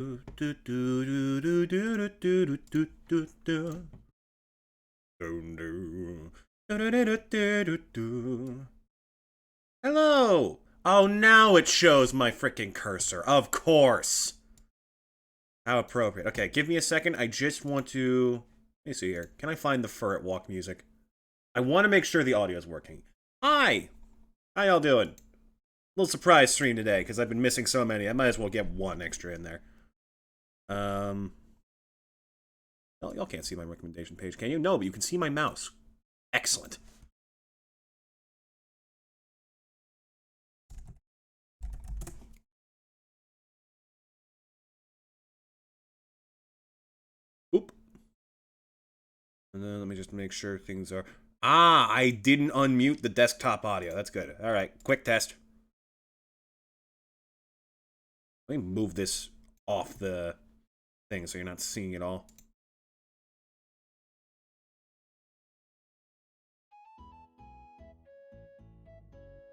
Hello! Oh, now it shows my freaking cursor. Of course. How appropriate. Okay, give me a second. I just want to... Let me see here. Can I find the Furret Walk music? I want to make sure the audio is working. Hi! How y'all doing? Little surprise stream today, because I've been missing so many. I might as well get one extra in there. Well, y'all can't see my recommendation page, can you? No, but you can see my mouse. Excellent. Oop. And then let me just make sure things are... Ah, I didn't unmute the desktop audio. That's good. All right, quick test. Let me move this off the thing so you're not seeing it all.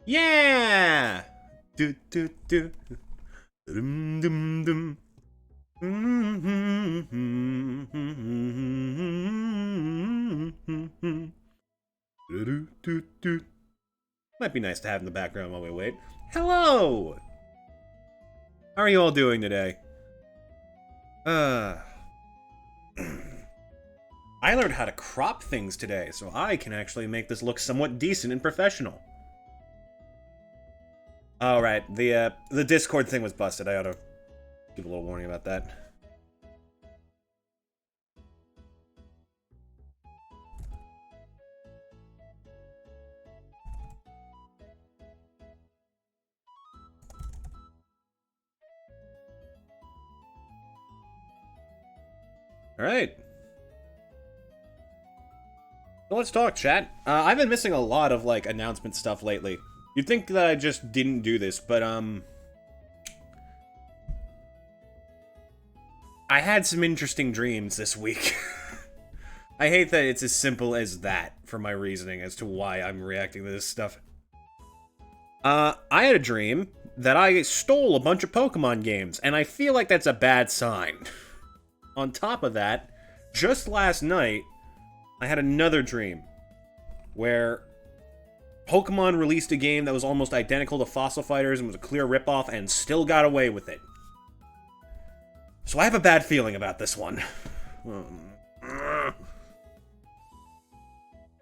Yeah! Do do do. Dum dum dum. Might be nice to have in the background while we wait. Hello! How are you all doing today? I learned how to crop things today, so I can actually make this look somewhat decent and professional. Alright, the Discord thing was busted. I ought to give a little warning about that. Alright. So let's talk, chat. I've been missing a lot of, like, announcement stuff lately. You'd think that I just didn't do this, but, I had some interesting dreams this week. I hate that it's as simple as that for my reasoning as to why I'm reacting to this stuff. I had a dream that I stole a bunch of Pokemon games, and I feel like that's a bad sign. On top of that, just last night, I had another dream where Pokemon released a game that was almost identical to Fossil Fighters and was a clear ripoff and still got away with it. So I have a bad feeling about this one.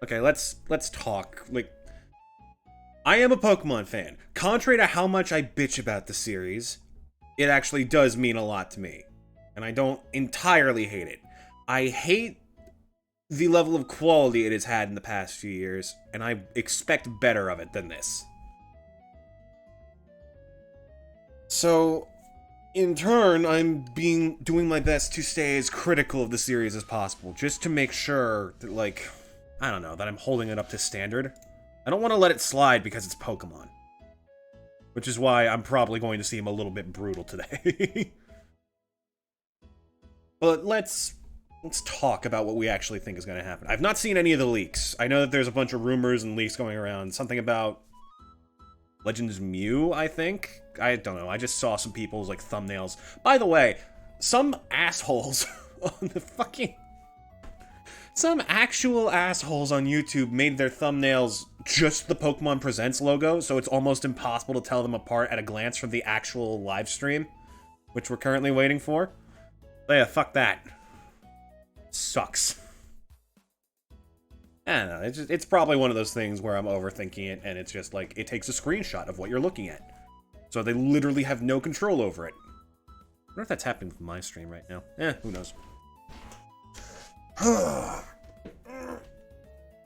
Okay, let's talk. Like, I am a Pokemon fan. Contrary to how much I bitch about the series, it actually does mean a lot to me. And I don't entirely hate it. I hate the level of quality it has had in the past few years, and I expect better of it than this. So, in turn, I'm doing my best to stay as critical of the series as possible, just to make sure that, like, I don't know, that I'm holding it up to standard. I don't want to let it slide because it's Pokemon. Which is why I'm probably going to seem a little bit brutal today. But let's talk about what we actually think is going to happen. I've not seen any of the leaks. I know that there's a bunch of rumors and leaks going around. Something about Legends Mew, I think? I don't know. I just saw some people's, like, thumbnails. By the way, some assholes on the fucking... Some actual assholes on YouTube made their thumbnails just the Pokemon Presents logo, so it's almost impossible to tell them apart at a glance from the actual live stream, which we're currently waiting for. But yeah, fuck that. Sucks. I don't know, it's probably one of those things where I'm overthinking it, and it's just like, it takes a screenshot of what you're looking at. So they literally have no control over it. I wonder if that's happening with my stream right now. Who knows.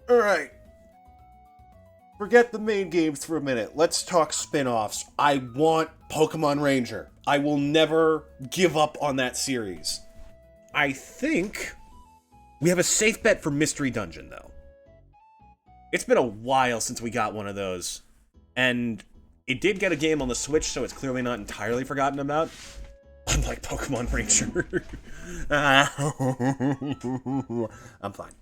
Alright. Forget the main games for a minute. Let's talk spin-offs. I want Pokemon Ranger. I will never give up on that series. I think we have a safe bet for Mystery Dungeon, though. It's been a while since we got one of those. And it did get a game on the Switch, so it's clearly not entirely forgotten about. Unlike Pokemon Ranger. I'm fine.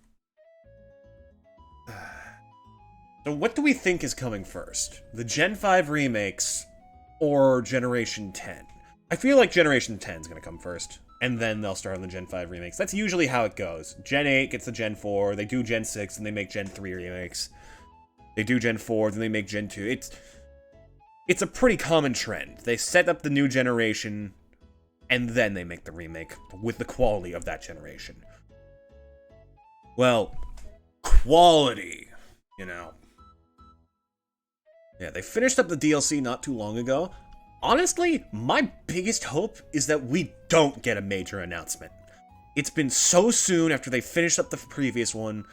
So what do we think is coming first? The Gen 5 remakes or Generation 10? I feel like Generation 10 is going to come first, and then they'll start on the Gen 5 remakes. That's usually how it goes. Gen 8 gets the Gen 4, they do Gen 6, and they make Gen 3 remakes. They do Gen 4, then they make Gen 2. It's a pretty common trend. They set up the new generation, and then they make the remake with the quality of that generation. Well, quality, you know. Yeah, they finished up the DLC not too long ago. Honestly, my biggest hope is that we don't get a major announcement. It's been so soon after they finished up the previous one,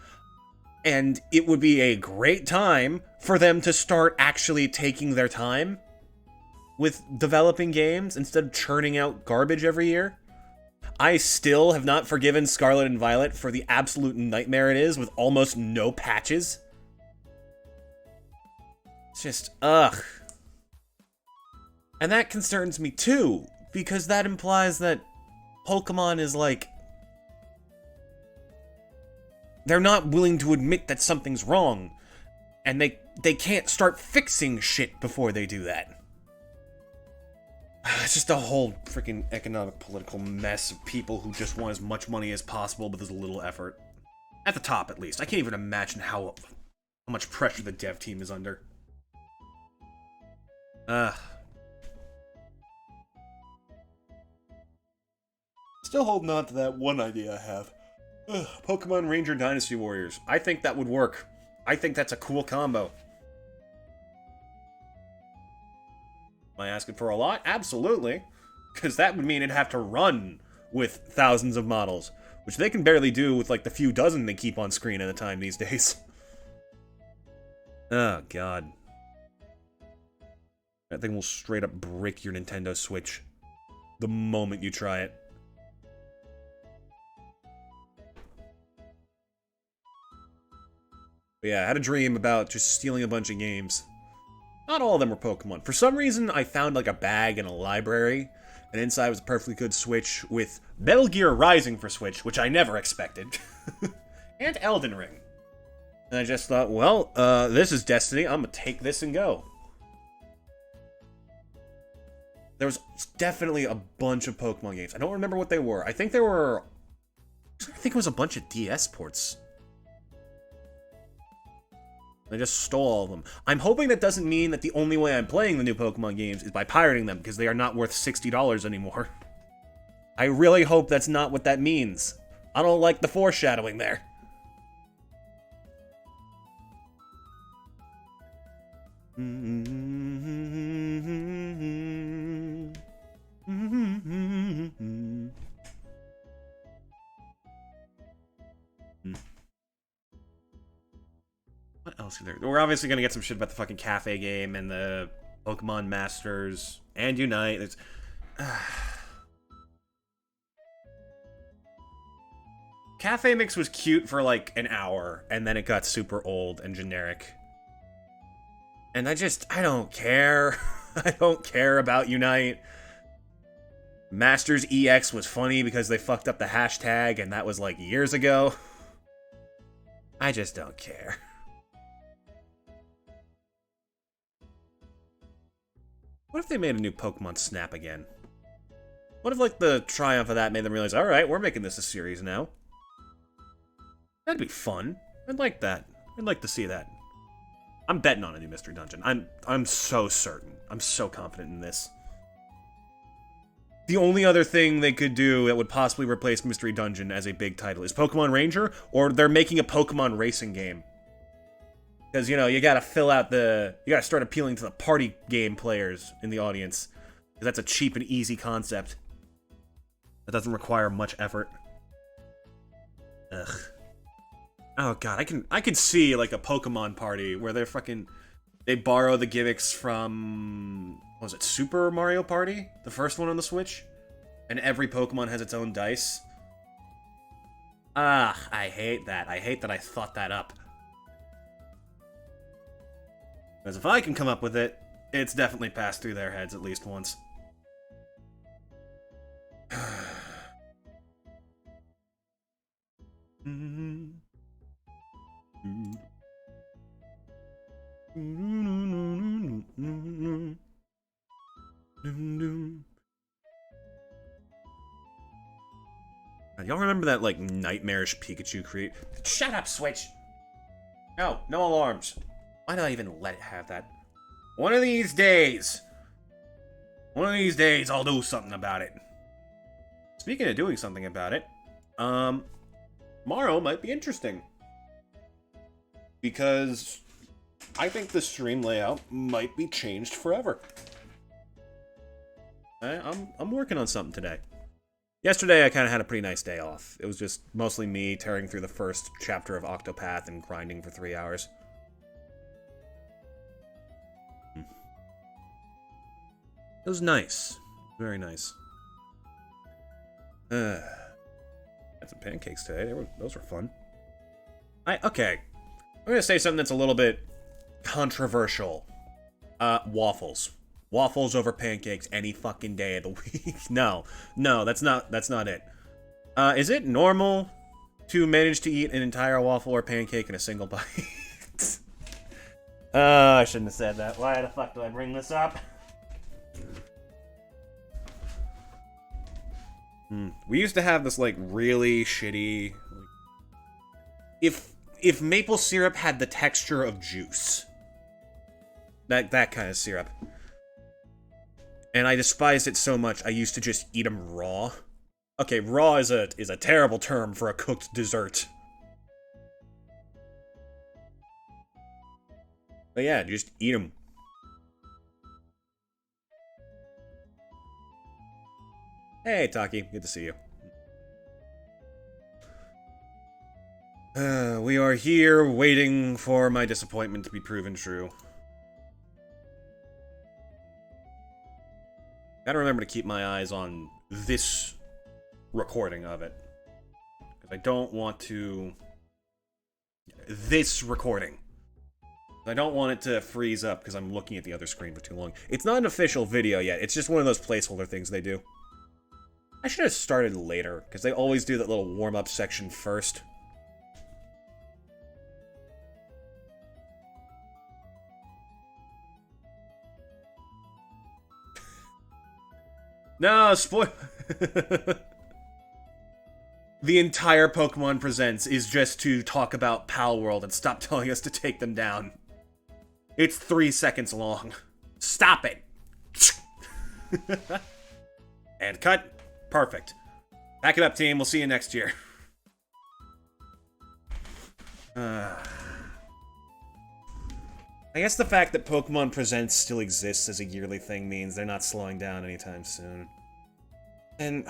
and it would be a great time for them to start actually taking their time with developing games instead of churning out garbage every year. I still have not forgiven Scarlet and Violet for the absolute nightmare it is with almost no patches. It's just, ugh. And that concerns me too, because that implies that Pokemon is like... they're not willing to admit that something's wrong, and they can't start fixing shit before they do that. It's just a whole freaking economic, political mess of people who just want as much money as possible with as little effort. At the top, at least. I can't even imagine how much pressure the dev team is under. Still holding on to that one idea I have. Pokemon Ranger Dynasty Warriors. I think that would work. I think that's a cool combo. Am I asking for a lot? Absolutely. Because that would mean it'd have to run with thousands of models, which they can barely do with like the few dozen they keep on screen at a time these days. Oh, God. That thing will straight up break your Nintendo Switch the moment you try it. But yeah, I had a dream about just stealing a bunch of games. Not all of them were Pokemon. For some reason, I found like a bag in a library, and inside was a perfectly good Switch with Metal Gear Rising for Switch, which I never expected, and Elden Ring. And I just thought, well, this is destiny. I'm gonna take this and go. There was definitely a bunch of Pokemon games. I don't remember what they were. I think it was a bunch of DS ports. I just stole all of them. I'm hoping that doesn't mean that the only way I'm playing the new Pokemon games is by pirating them, because they are not worth $60 anymore. I really hope that's not what that means. I don't like the foreshadowing there. What else is there? We're obviously gonna get some shit about the fucking cafe game and the Pokemon Masters and Unite. There's... Cafe Mix was cute for like an hour, and then it got super old and generic. And I don't care. I don't care about Unite. Masters EX was funny because they fucked up the hashtag, and that was like years ago. I just don't care. What if they made a new Pokemon Snap again? What if, like, the triumph of that made them realize, alright, we're making this a series now? That'd be fun. I'd like that. I'd like to see that. I'm betting on a new Mystery Dungeon. I'm so certain. I'm so confident in this. The only other thing they could do that would possibly replace Mystery Dungeon as a big title is Pokemon Ranger, or they're making a Pokemon racing game. Because, you know, you gotta you gotta start appealing to the party game players in the audience. Because that's a cheap and easy concept. That doesn't require much effort. Ugh. Oh god, I can see, like, a Pokemon party where they borrow the gimmicks from... what was it, Super Mario Party? The first one on the Switch? And every Pokemon has its own dice? Ah, I hate that. I hate that I thought that up. Because if I can come up with it, it's definitely passed through their heads at least once. Y'all remember that, like, nightmarish Pikachu create? Shut up, Switch! No, no alarms. Why did I even let it have that? One of these days, I'll do something about it. Speaking of doing something about it, tomorrow might be interesting. Because I think the stream layout might be changed forever. I'm working on something today. Yesterday, I kind of had a pretty nice day off. It was just mostly me tearing through the first chapter of Octopath and grinding for 3 hours. It was nice. Very nice. Had some pancakes today. Those were fun. Okay. I'm gonna say something that's a little bit controversial. Waffles. Waffles over pancakes any fucking day of the week. No, that's not it. Is it normal to manage to eat an entire waffle or pancake in a single bite? I shouldn't have said that. Why the fuck did I bring this up? We used to have this, like, really shitty... If maple syrup had the texture of juice. That kind of syrup. And I despised it so much, I used to just eat them raw. Okay, raw is a terrible term for a cooked dessert. But yeah, just eat them. Hey, Taki. Good to see you. We are here waiting for my disappointment to be proven true. Gotta remember to keep my eyes on this recording of it. Because I don't want to... This recording. I don't want it to freeze up because I'm looking at the other screen for too long. It's not an official video yet. It's just one of those placeholder things they do. I should have started later, because they always do that little warm-up section first. No, spoil... The entire Pokemon Presents is just to talk about Pal World and stop telling us to take them down. It's 3 seconds long. Stop it! And cut. Perfect. Back it up, team. We'll see you next year. I guess the fact that Pokemon Presents still exists as a yearly thing means they're not slowing down anytime soon. And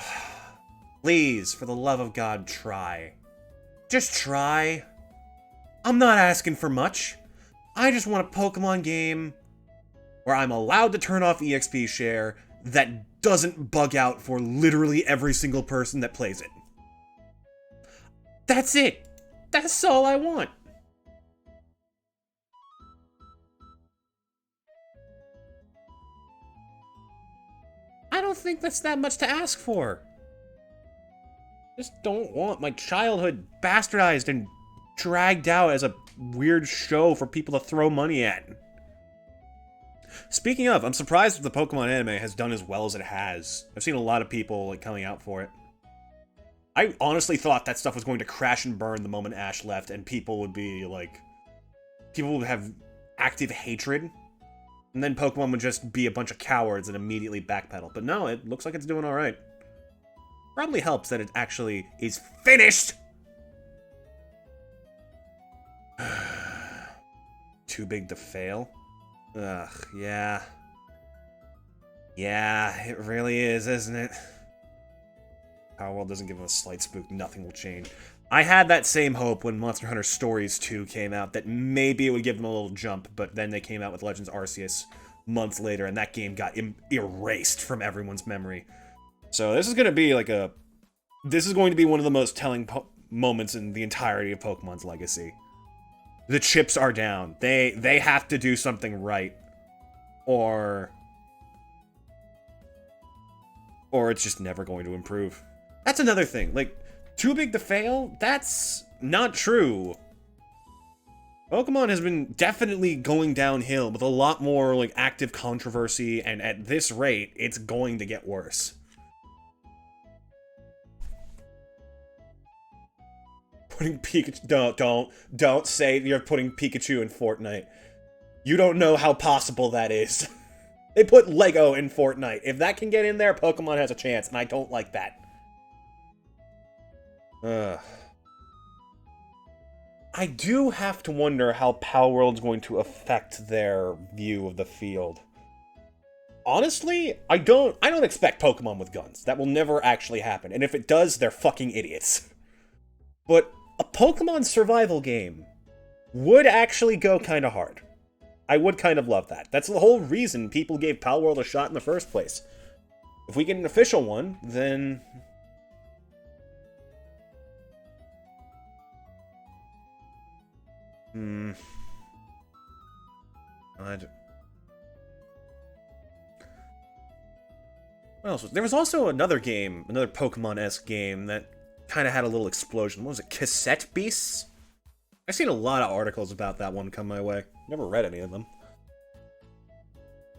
please, for the love of God, try. Just try. I'm not asking for much. I just want a Pokemon game where I'm allowed to turn off EXP share that doesn't bug out for literally every single person that plays it. That's it. That's all I want. I don't think that's that much to ask for. Just don't want my childhood bastardized and dragged out as a weird show for people to throw money at. Speaking of, I'm surprised the Pokemon anime has done as well as it has. I've seen a lot of people like coming out for it. I honestly thought that stuff was going to crash and burn the moment Ash left, and people would be like... People would have active hatred, and then Pokemon would just be a bunch of cowards and immediately backpedal. But no, it looks like it's doing alright. Probably helps that it actually is finished! Too big to fail? Ugh, yeah. Yeah, it really is, isn't it? Power World doesn't give them a slight spook, nothing will change. I had that same hope when Monster Hunter Stories 2 came out, that maybe it would give them a little jump, but then they came out with Legends Arceus months later, and that game got erased from everyone's memory. So this is going to be like a... This is going to be one of the most telling moments in the entirety of Pokemon's legacy. The chips are down. They have to do something right. Or it's just never going to improve. That's another thing. Like, too big to fail? That's not true. Pokemon has been definitely going downhill with a lot more, like, active controversy, and at this rate, it's going to get worse. Putting Pikachu... Don't say you're putting Pikachu in Fortnite. You don't know how possible that is. They put Lego in Fortnite. If that can get in there, Pokemon has a chance, and I don't like that. Ugh. I do have to wonder how Palworld's going to affect their view of the field. Honestly, I don't expect Pokemon with guns. That will never actually happen. And if it does, they're fucking idiots. But a Pokemon survival game would actually go kind of hard. I would kind of love that. That's the whole reason people gave Palworld a shot in the first place. If we get an official one, then... What else? There was also another game, another Pokemon-esque game that kind of had a little explosion. What was it? Cassette Beasts? I've seen a lot of articles about that one come my way. Never read any of them.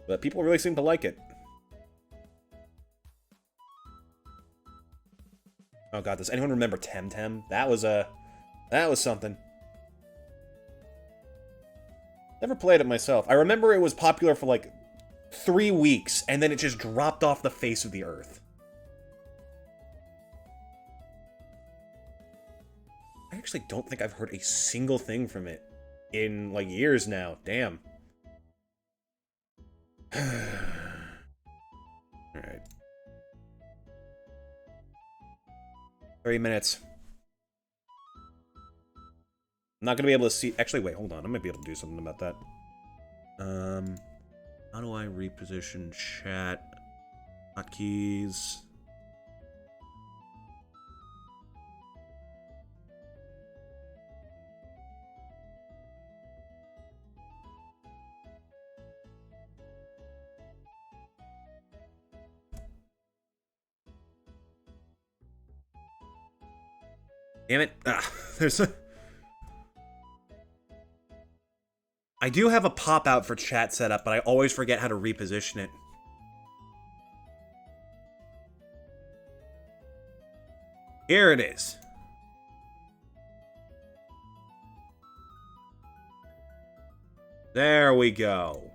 But people really seem to like it. Oh god, does anyone remember Temtem? That was something. Never played it myself. I remember it was popular for like 3 weeks, and then it just dropped off the face of the earth. I actually don't think I've heard a single thing from it in, like, years now. Damn. Alright. 30 minutes. I'm not gonna be able to see... Actually, wait, hold on. I might be able to do something about that. How do I reposition chat? Hotkeys. Damn it. There's a... I do have a pop-out for chat set up, but I always forget how to reposition it. Here it is. There we go.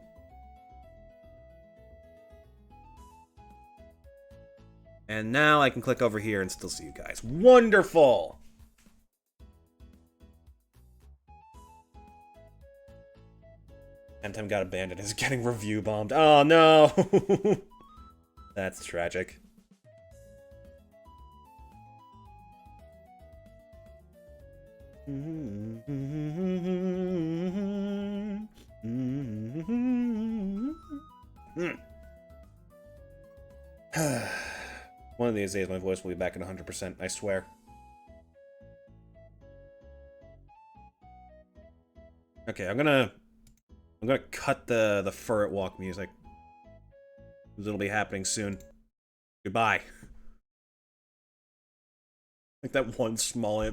And now I can click over here and still see you guys. Wonderful! Temtem got abandoned. Is getting review bombed. Oh no! That's tragic. One of these days my voice will be back at 100%, I swear. Okay, I'm gonna cut the Furret Walk music. It'll be happening soon. Goodbye. Like that one small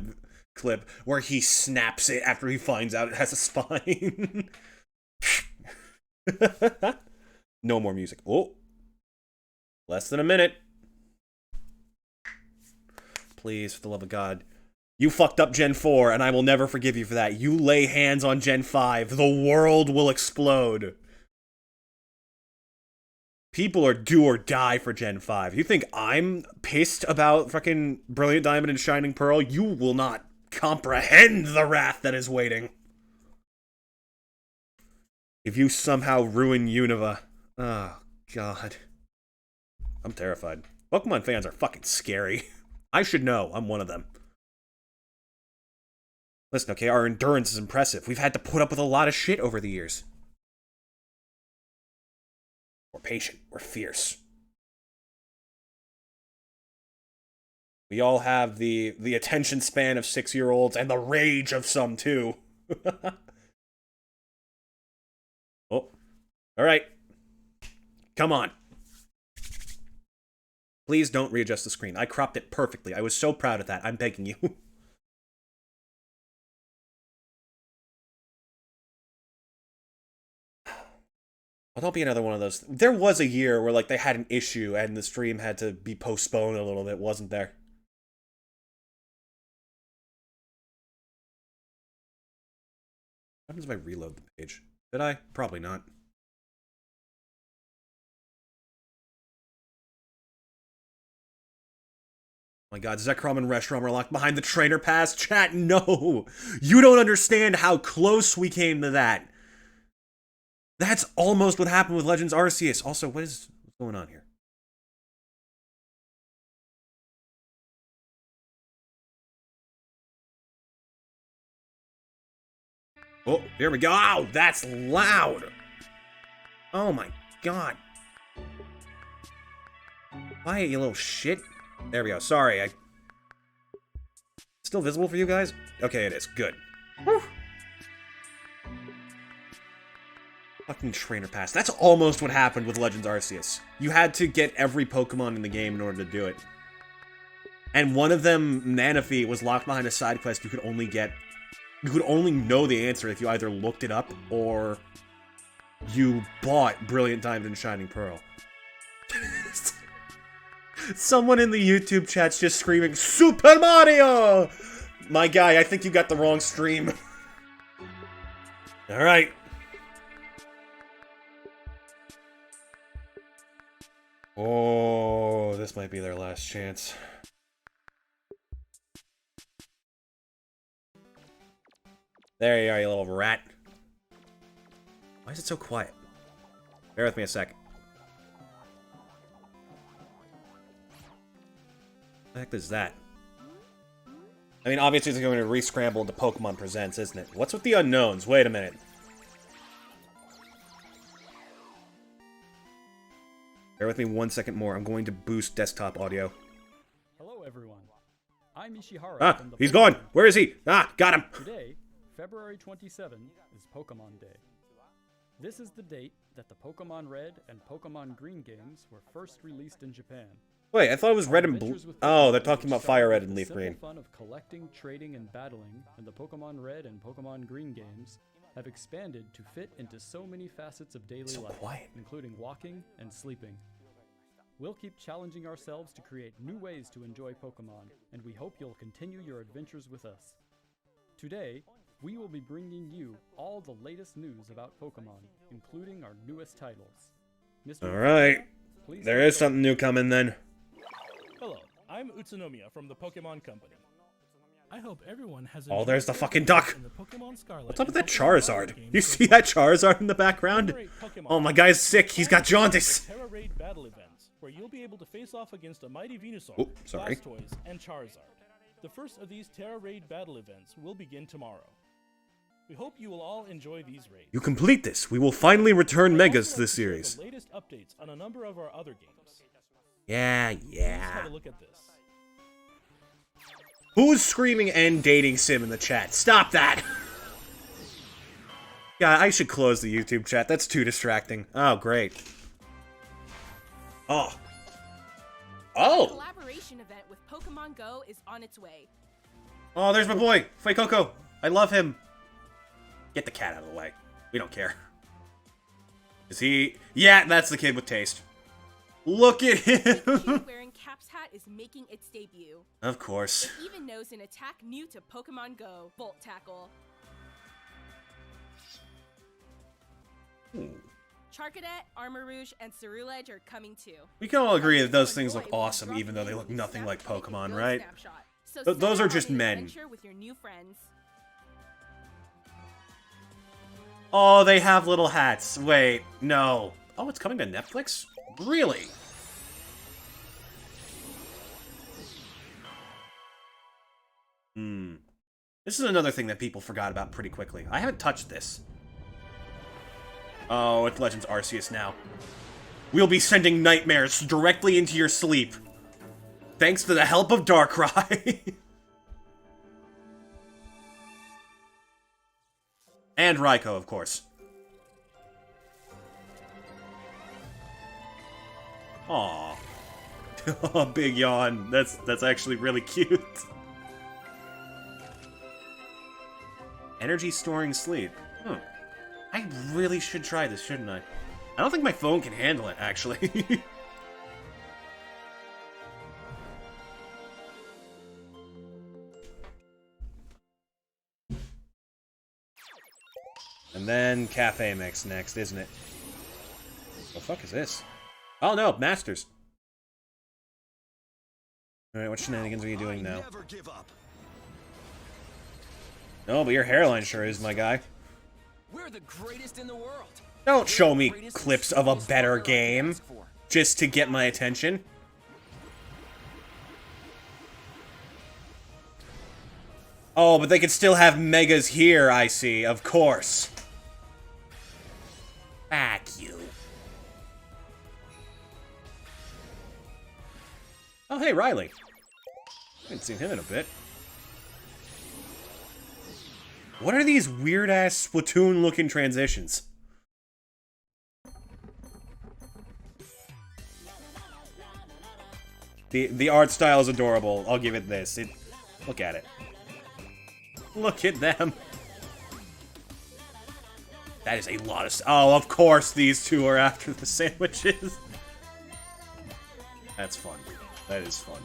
clip where he snaps it after he finds out it has a spine. No more music. Oh. Less than a minute. Please, for the love of God. You fucked up Gen 4, and I will never forgive you for that. You lay hands on Gen 5, the world will explode. People are do or die for Gen 5. You think I'm pissed about fucking Brilliant Diamond and Shining Pearl? You will not comprehend the wrath that is waiting. If you somehow ruin Unova. Oh, God. I'm terrified. Pokemon fans are fucking scary. I should know. I'm one of them. Listen, okay, our endurance is impressive. We've had to put up with a lot of shit over the years. We're patient. We're fierce. We all have the attention span of 6-year-olds and the rage of some, too. Oh. Alright. Come on. Please don't readjust the screen. I cropped it perfectly. I was so proud of that. I'm begging you. Well, don't be another one of those. There was a year where, like, they had an issue and the stream had to be postponed a little bit, wasn't there? happens if I reload the page? Did I? Probably not. Oh my god, Zekrom and Restrom are locked behind the trainer pass. Chat, no! You don't understand how close we came to that. That's almost what happened with Legends Arceus. Also, what's going on here? Oh, here we go. Oh, that's loud. Oh my god. Quiet, you little shit. There we go. Sorry, Still visible for you guys? Okay, it is. Good. Whew. Fucking trainer pass. That's almost what happened with Legends Arceus. You had to get every Pokemon in the game in order to do it. And one of them, Manaphy, was locked behind a side quest you could only get... You could only know the answer if you either looked it up or you bought Brilliant Diamond and Shining Pearl. Someone in the YouTube chat's just screaming, Super Mario! My guy, I think you got the wrong stream. Alright. Oh, this might be their last chance. There you are, you little rat. Why is it so quiet? Bear with me a sec. What the heck is that? I mean, obviously it's going to re-scramble into Pokemon Presents, isn't it? What's with the unknowns? Wait a minute. Bear with me 1 second more. I'm going to boost desktop audio. Hello, everyone. I'm Ishihara. Ah, he's gone. Where is he? Ah, got him. Today, February 27, is Pokemon Day. This is the date that the Pokemon Red and Pokemon Green games were first released in Japan. Wait, I thought it was Red and Blue. Oh, they're talking about Fire Red and Leaf Green. The fun of collecting, trading, and battling in the Pokemon Red and Pokemon Green games have expanded to fit into so many facets of daily life, including walking and sleeping. We'll keep challenging ourselves to create new ways to enjoy Pokemon, and we hope you'll continue your adventures with us. Today, we will be bringing you all the latest news about Pokemon, including our newest titles. Alright, there is something new coming then. Hello, I'm Utsunomiya from the Pokemon Company. I hope everyone has Oh, there's the fucking duck! The What's up with that Charizard? You see that Charizard in the background? Oh, my guy's sick, he's got jaundice! Terra Raid battle events, where you'll be able to face off against a mighty Venusaur, oh, sorry. Blastoise, and Charizard. The first of these Terra Raid battle events will begin tomorrow. We hope you will all enjoy these raids. You complete this, we will finally return Megas to this series. The latest updates on a number of our other games. Yeah. Let's have a look at this. Who's screaming and dating sim in the chat? Stop that! Yeah, I should close the YouTube chat. That's too distracting. Oh, great. Oh. Oh! The collaboration event with Pokemon Go is on its way. Oh, there's my boy, Fuecoco. I love him. Get the cat out of the way. We don't care. Is he... Yeah, that's the kid with taste. Look at him! The kid wearing Cap's hat is making its debut. Of course. It even knows an attack new to Pokemon Go, Volt Tackle. Charcadet, Armor Rouge, and Ceruledge are coming too. We can all agree that those things look awesome, even though they look nothing like Pokemon, right? So those are just men. With your new friends. Oh, they have little hats. Wait, no. Oh, it's coming to Netflix? Really? This is another thing that people forgot about pretty quickly. I haven't touched this. Oh, it's Legends Arceus now. We'll be sending nightmares directly into your sleep. Thanks to the help of Darkrai. And Raikou, of course. Aww. Oh, big yawn. That's actually really cute. Energy storing sleep. I really should try this, shouldn't I? I don't think my phone can handle it, actually. And then Cafe Mix next, isn't it? What the fuck is this? Oh no, Masters. Alright, what shenanigans are you doing now? No, but your hairline sure is, my guy. We're the greatest in the world. Don't show me clips of a better game just to get my attention. Oh, but they could still have megas here, I see, of course. Fuck you. Oh, hey, Riley. Haven't seen him in a bit. What are these weird-ass Splatoon-looking transitions? The art style is adorable. I'll give it this. Look at it. Look at them. That is a lot of... Oh, of course these two are after the sandwiches. That's fun. That is fun.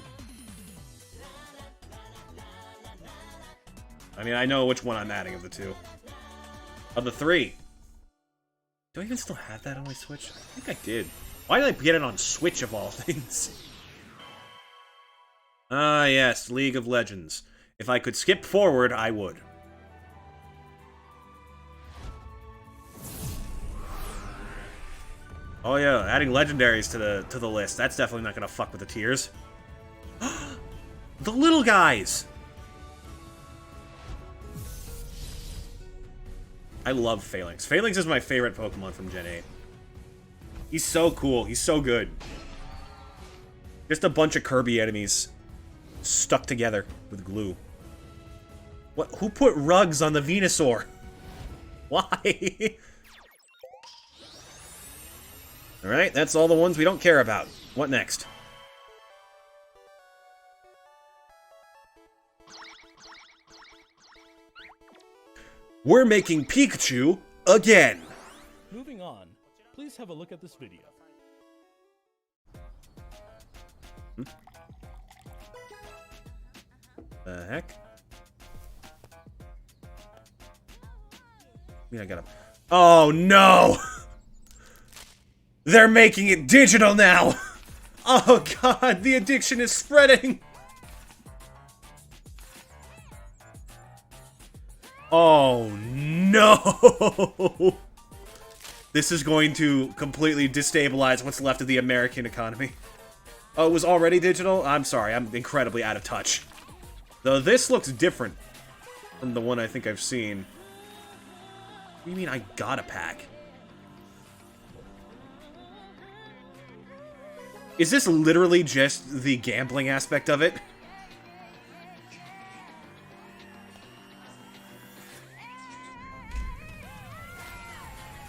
I mean, I know which one I'm adding of the two. Of the three. Do I even still have that on my Switch? I think I did. Why did I get it on Switch of all things? Ah, yes, League of Legends. If I could skip forward, I would. Oh yeah, adding legendaries to the list. That's definitely not gonna fuck with the tiers. The little guys! I love Phalanx. Phalanx is my favorite Pokemon from Gen 8. He's so cool. He's so good. Just a bunch of Kirby enemies stuck together with glue. What? Who put rugs on the Venusaur? Why? Alright, that's all the ones we don't care about. What next? We're making Pikachu again! Moving on, please have a look at this video. The heck? I mean, I gotta... Oh, no! They're making it digital now! Oh, God, the addiction is spreading! Oh, no! This is going to completely destabilize what's left of the American economy. Oh, it was already digital? I'm sorry, I'm incredibly out of touch. Though this looks different from the one I think I've seen. What do you mean I got a pack? Is this literally just the gambling aspect of it?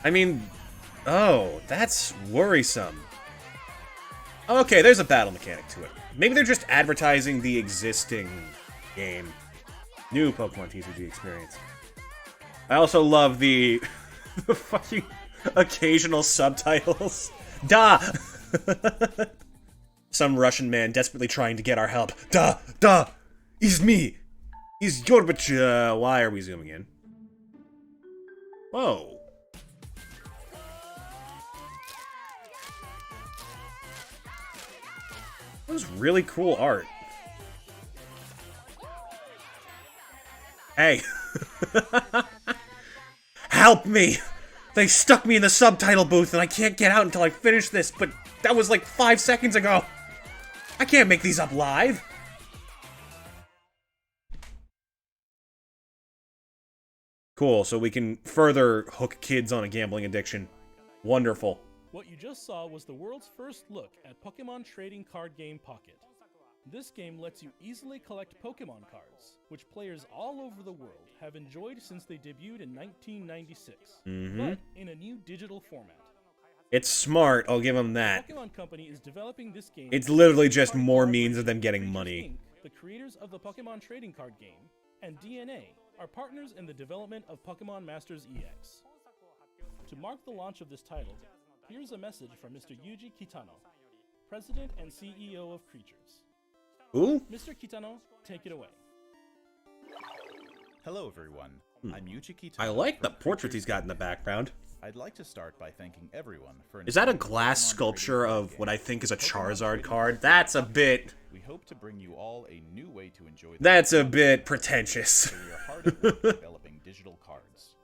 I mean, oh, that's worrisome. Okay, there's a battle mechanic to it. Maybe they're just advertising the existing game. New Pokemon TCG experience. I also love the fucking occasional subtitles. Da! Some Russian man desperately trying to get our help. Da! Da! Is me! Is Yorbach... why are we zooming in? Whoa. That was really cool art. Hey. Help me! They stuck me in the subtitle booth and I can't get out until I finish this, but that was like 5 seconds ago! I can't make these up live! Cool, so we can further hook kids on a gambling addiction. Wonderful. What you just saw was the world's first look at Pokemon trading card game Pocket. This game lets you easily collect Pokemon cards, which players all over the world have enjoyed since they debuted in 1996, but in a new digital format. It's smart, I'll give them that. Pokemon Company is developing this game. It's literally just more means of them getting money. Inc., the creators of the Pokemon trading card game, and DNA are partners in the development of Pokemon Masters EX. To mark the launch of this title, here's a message from Mr. Yuji Kitano, President and CEO of Creatures. Who? Mr. Kitano, take it away. Hello everyone, I'm Yuchiki I Tano like the from portraits Creatures he's got in the background. I'd like to start by thanking everyone for Is that a enjoying the glass Pokemon sculpture trading of card what I game. think is a Pokemon Charizard trading card? card That's a game. bit... We hope to bring you all a new way to enjoy the That's a Pokemon bit trading card pretentious. game, so we are hard at work developing digital cards.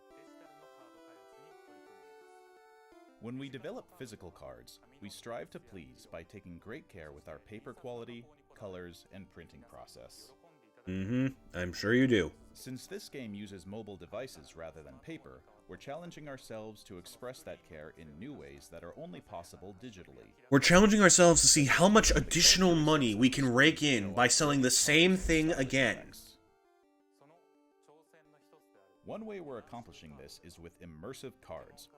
When we develop physical cards, we strive to please by taking great care with our paper quality, colors, and printing process. I'm sure you do. Since this game uses mobile devices rather than paper, we're challenging ourselves to express that care in new ways that are only possible digitally. We're challenging ourselves to see how much additional money we can rake in by selling the same thing again. One way we're accomplishing this is with immersive cards,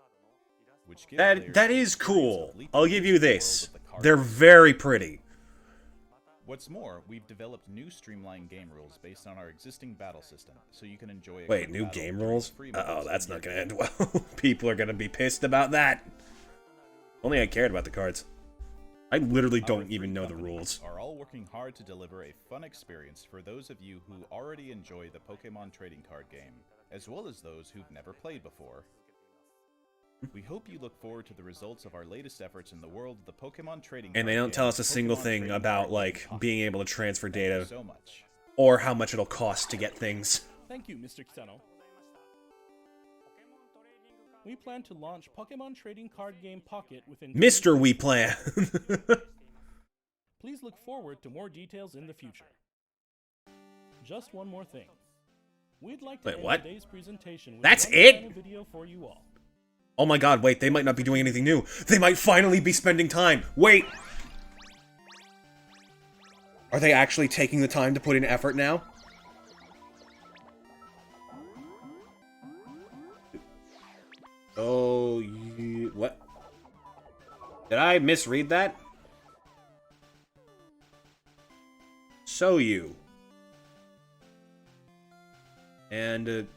which give That players the is experience cool. of leaping I'll give into you the this. world of the card They're game. very pretty. What's more, we've developed new streamlined game rules based on our existing battle system, so you can enjoy a Wait, quick new battle game during rules? free Uh-oh, modes that's in not your gonna end game. well. People are gonna be pissed about that. Only I cared about the cards. I literally Our don't three even know the companies rules. Are all working hard to deliver a fun experience for those of you who already enjoy the Pokemon trading card game, as well as those who've never played before. We hope you look forward to the results of our latest efforts in the world of the Pokemon trading And they card don't game, tell us a single Pokemon thing Trading about, Card like, Game Pocket. being able to transfer Thank you data so much. or how much it'll cost to get things. Thank you, Mr. Kitano. We plan to launch Pokemon Trading Card Game Pocket within Mr. 2020. We Plan. Please look forward to more details in the future. Just one more thing. We'd like to Wait, end what? today's presentation with That's one it? final video for you all. Oh my god, wait, they might not be doing anything new. They might finally be spending time. Wait! Are they actually taking the time to put in effort now? Oh, what? Did I misread that? So you. And,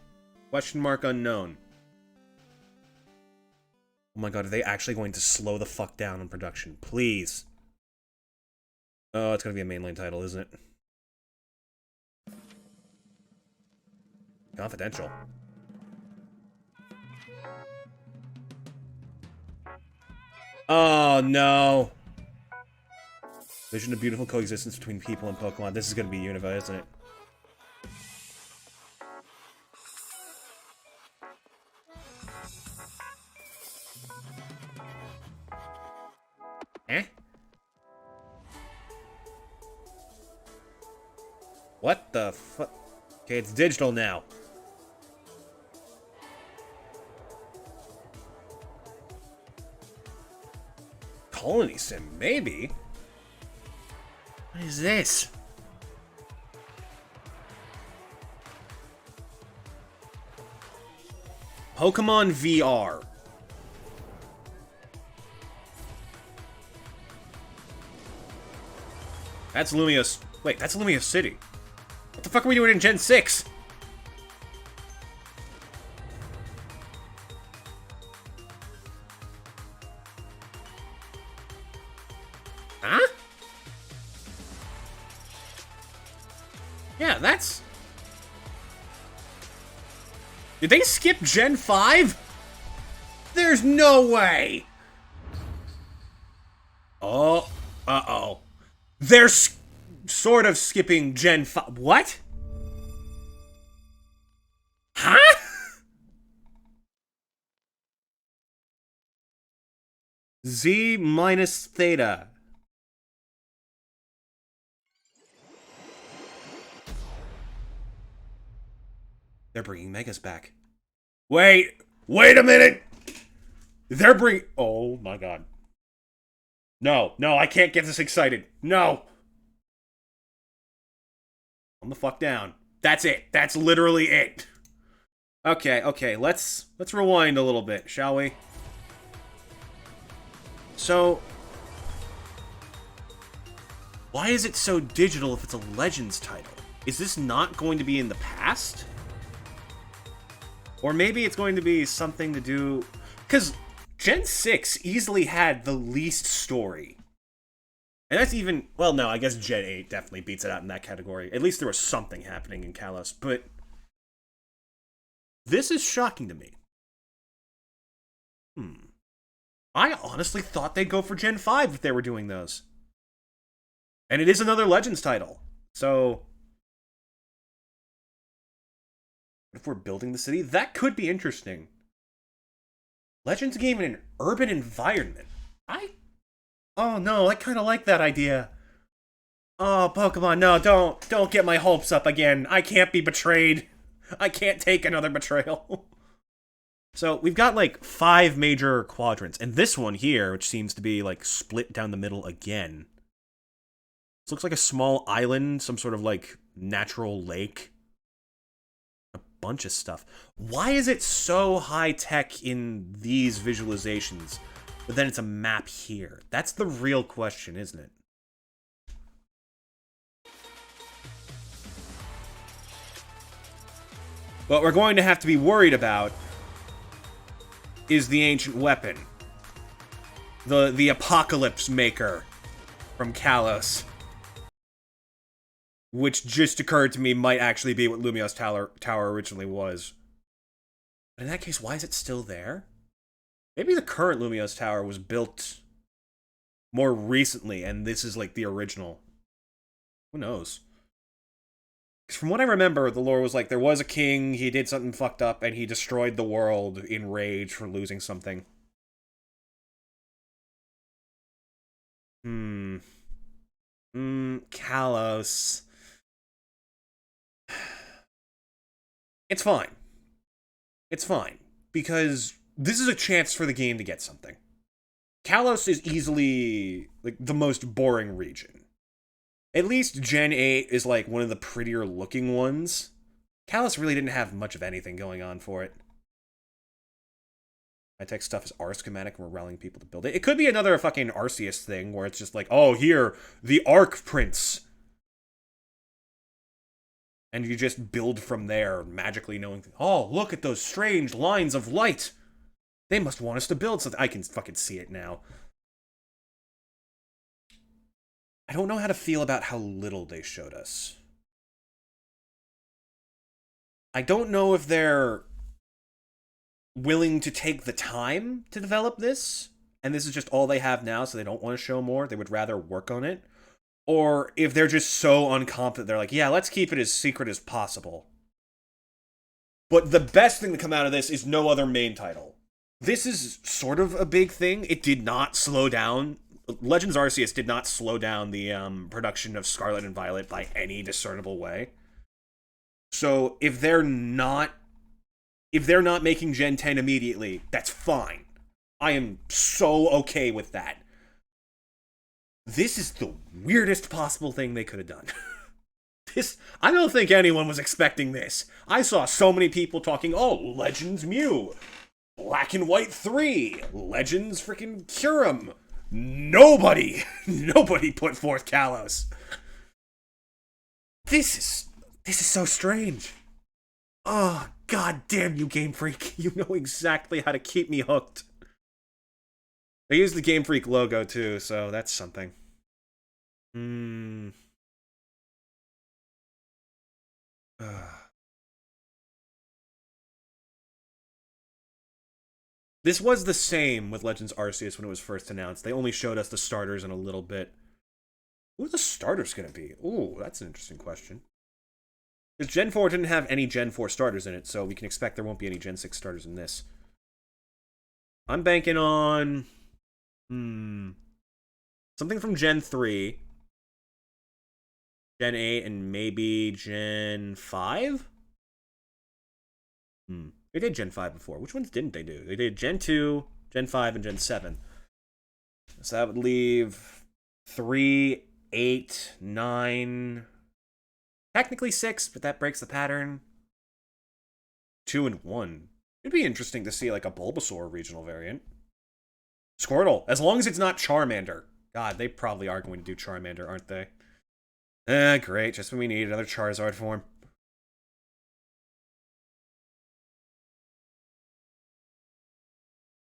question mark unknown. Oh my god, are they actually going to slow the fuck down on production? Please. Oh, it's gonna be a mainline title, isn't it? Confidential. Oh no. Vision of beautiful coexistence between people and Pokemon. This is gonna be Unova, isn't it? Eh? What the fuck? Okay, it's digital now. Colony Sim, maybe? What is this? Pokemon VR. That's Lumia's. Wait, that's Lumia City. What the fuck are we doing in Gen 6? Huh? Yeah, that's... Did they skip Gen 5? There's no way! Oh, uh-oh. They're sort of skipping Gen 5. What? Huh? Z minus theta. They're bringing Megas back. Wait a minute! They're bringing... Oh my god. No, I can't get this excited. No! Calm the fuck down. That's it. That's literally it. Okay, let's rewind a little bit, shall we? So... why is it so digital if it's a Legends title? Is this not going to be in the past? Or maybe it's going to be something to do... because Gen 6 easily had the least story. And that's even... well, no, I guess Gen 8 definitely beats it out in that category. At least there was something happening in Kalos, but... This is shocking to me. I honestly thought they'd go for Gen 5 if they were doing those. And it is another Legends title. So, if we're building the city, that could be interesting. Legends game in an urban environment. Oh no, I kind of like that idea. Oh, Pokemon, no, don't get my hopes up again. I can't be betrayed. I can't take another betrayal. So, we've got, like, 5 major quadrants. And this one here, which seems to be, like, split down the middle again. This looks like a small island, some sort of, like, natural lake. A bunch of stuff. Why is it so high-tech in these visualizations, but then it's a map here? That's the real question, isn't it? What we're going to have to be worried about is the ancient weapon. The Apocalypse Maker from Kalos. Which just occurred to me might actually be what Lumios Tower originally was. But in that case, why is it still there? Maybe the current Lumios Tower was built more recently, and this is like the original. Who knows? From what I remember, the lore was like, there was a king, he did something fucked up, and he destroyed the world in rage for losing something. Kalos. It's fine. It's fine. Because this is a chance for the game to get something. Kalos is easily, like, the most boring region. At least Gen 8 is, like, one of the prettier looking ones. Kalos really didn't have much of anything going on for it. High-tech stuff is our schematic, and we're rallying people to build it. It could be another fucking Arceus thing, where it's just like, oh, here, the Arc Prince. And you just build from there, magically knowing, oh, look at those strange lines of light. They must want us to build something. I can fucking see it now. I don't know how to feel about how little they showed us. I don't know if they're willing to take the time to develop this, and this is just all they have now, so they don't want to show more. They would rather work on it. Or if they're just so unconfident, they're like, yeah, let's keep it as secret as possible. But the best thing to come out of this is no other main title. This is sort of a big thing. It did not slow down. Legends Arceus did not slow down the production of Scarlet and Violet by any discernible way. So if they're not making Gen 10 immediately, that's fine. I am so okay with that. This is the weirdest possible thing they could have done. I don't think anyone was expecting this. I saw so many people talking, oh, Legends Mew, Black and White 3, Legends freaking Kyurem. Nobody put forth Kalos. This is so strange. Oh, god damn you, Game Freak. You know exactly how to keep me hooked. They use the Game Freak logo too, so that's something. This was the same with Legends Arceus when it was first announced. They only showed us the starters in a little bit. Who are the starters going to be? Ooh, that's an interesting question. Because Gen 4 didn't have any Gen 4 starters in it, so we can expect there won't be any Gen 6 starters in this. I'm banking on... something from Gen 3, Gen 8, and maybe Gen 5? They did Gen 5 before. Which ones didn't they do? They did Gen 2, Gen 5, and Gen 7. So that would leave 3, 8, 9... Technically 6, but that breaks the pattern. 2 and 1. It'd be interesting to see like a Bulbasaur regional variant. Squirtle, as long as it's not Charmander. God, they probably are going to do Charmander, aren't they? Great, just when we need another Charizard form.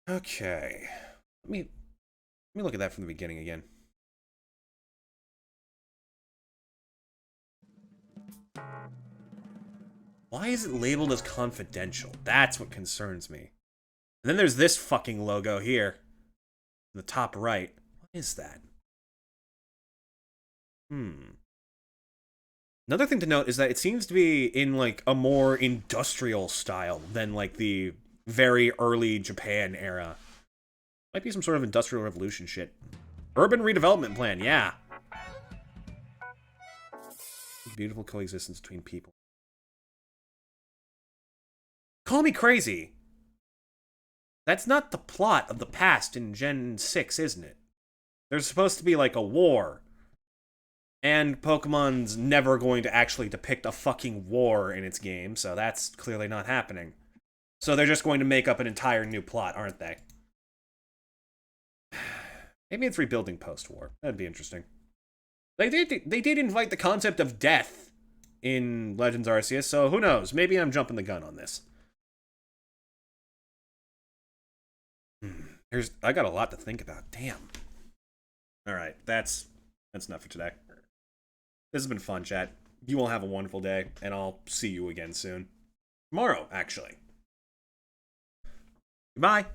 Okay. Let me look at that from the beginning again. Why is it labeled as confidential? That's what concerns me. And then there's this fucking logo here. In the top right. What is that? Another thing to note is that it seems to be in, like, a more industrial style than, like, the very early Japan era. Might be some sort of industrial revolution shit. Urban redevelopment plan, yeah. Beautiful coexistence between people. Call me crazy. That's not the plot of the past in Gen 6, isn't it? There's supposed to be, like, a war. And Pokemon's never going to actually depict a fucking war in its game, so that's clearly not happening. So they're just going to make up an entire new plot, aren't they? Maybe it's rebuilding post-war. That'd be interesting. They did invite the concept of death in Legends Arceus, so who knows? Maybe I'm jumping the gun on this. I got a lot to think about. Damn. Alright, that's enough for today. This has been fun, chat. You all have a wonderful day, and I'll see you again soon. Tomorrow, actually. Goodbye.